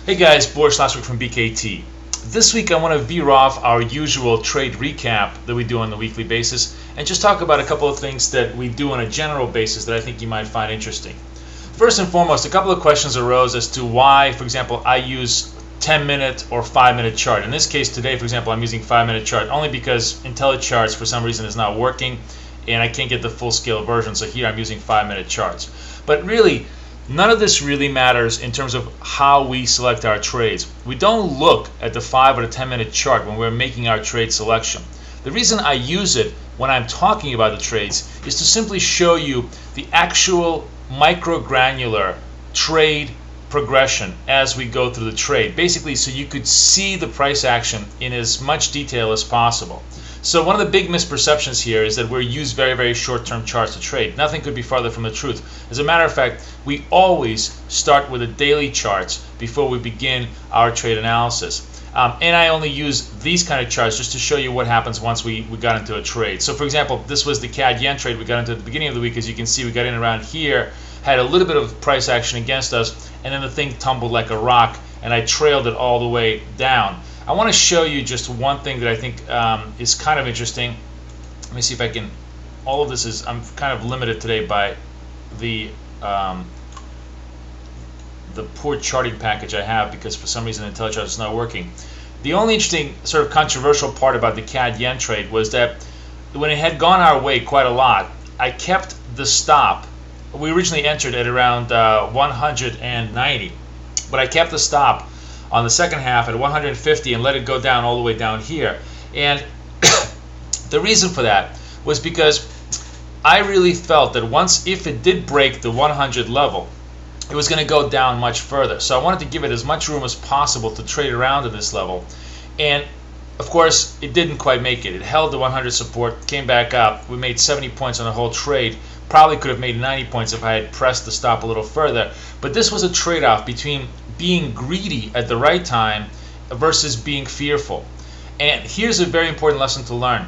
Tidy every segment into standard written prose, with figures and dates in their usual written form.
Hey guys, Boris Schlossberg from BKT. This week I want to veer off our usual trade recap that we do on the weekly basis and just talk about a couple of things that we do on a general basis that I think you might find interesting. First and foremost, a couple of questions arose as to why, for example, I use 10-minute or 5-minute chart. In this case today, for example, I'm using 5-minute chart only because IntelliCharts for some reason is not working and I can't get the full scale version, so here I'm using 5-minute charts. But really, none of this really matters in terms of how we select our trades. We don't look at the 5 or the 10-minute chart when we're making our trade selection. The reason I use it when I'm talking about the trades is to simply show you the actual microgranular trade progression as we go through the trade. Basically, so you could see the price action in as much detail as possible. So one of the big misperceptions here is that we use very short-term charts to trade. Nothing could be farther from the truth. As a matter of fact, we always start with the daily charts before we begin our trade analysis. And I only use these kind of charts just to show you what happens once we got into a trade. So for example, this was the CAD yen trade we got into at the beginning of the week. As you can see, we got in around here, had a little bit of price action against us, and then the thing tumbled like a rock, and I trailed it all the way down. I want to show you just one thing that I think is kind of interesting. Let me see if I can. All of this is, I'm kind of limited today by the poor charting package I have because for some reason IntelliCharts is not working. The only interesting sort of controversial part about the CAD yen trade was that when it had gone our way quite a lot, I kept the stop. We originally entered at around 190, but I kept the stop on the second half at 150 and let it go down all the way down here. And the reason for that was because I really felt that once, if it did break the 100 level, it was going to go down much further. So I wanted to give it as much room as possible to trade around at this level. And of course, it didn't quite make it. It held the 100 support, came back up. We made 70 points on the whole trade. Probably could have made 90 points if I had pressed the stop a little further. But this was a trade-off between being greedy at the right time versus being fearful. And here's a very important lesson to learn.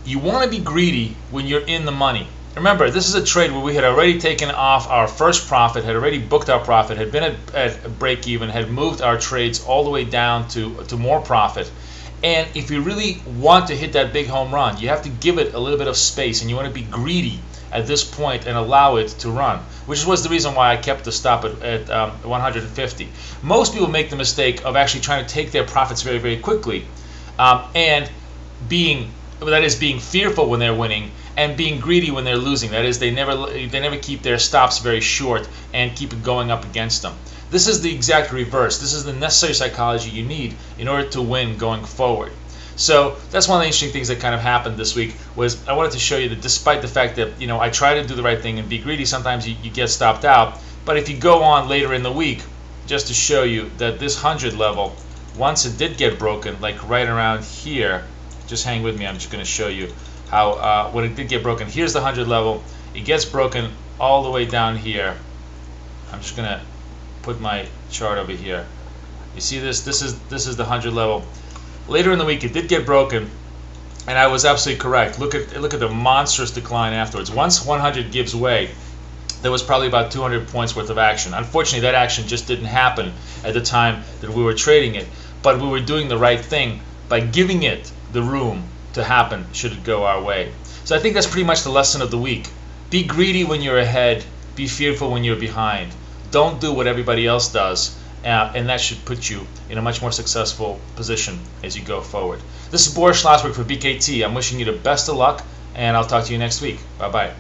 You want to be greedy when you're in the money. Remember, this is a trade where we had already taken off our first profit, had already booked our profit, had been at break even, had moved our trades all the way down to more profit. And if you really want to hit that big home run, you have to give it a little bit of space, and you want to be greedy at this point and allow it to run, which was the reason why I kept the stop at 150. Most people make the mistake of actually trying to take their profits very quickly, and being fearful when they're winning and being greedy when they're losing. That is, they never keep their stops very short and keep it going up against them. This is the exact reverse. This is the necessary psychology you need in order to win going forward. So that's one of the interesting things that kind of happened this week. Was I wanted to show you that despite the fact that I try to do the right thing and be greedy, sometimes you get stopped out. But if you go on later in the week, just to show you that this 100 level, once it did get broken, like right around here, just hang with me. I'm just going to show you how when it did get broken. Here's the 100 level. It gets broken all the way down here. I'm just going to put my chart over here. You see this? This is the 100 level. Later in the week, it did get broken, and I was absolutely correct. Look at the monstrous decline afterwards. Once 100 gives way, there was probably about 200 points worth of action. Unfortunately, that action just didn't happen at the time that we were trading it, but we were doing the right thing by giving it the room to happen should it go our way. So I think that's pretty much the lesson of the week. Be greedy when you're ahead. Be fearful when you're behind. Don't do what everybody else does. And that should put you in a much more successful position as you go forward. This is Boris Schlossberg for BKT. I'm wishing you the best of luck, and I'll talk to you next week. Bye-bye.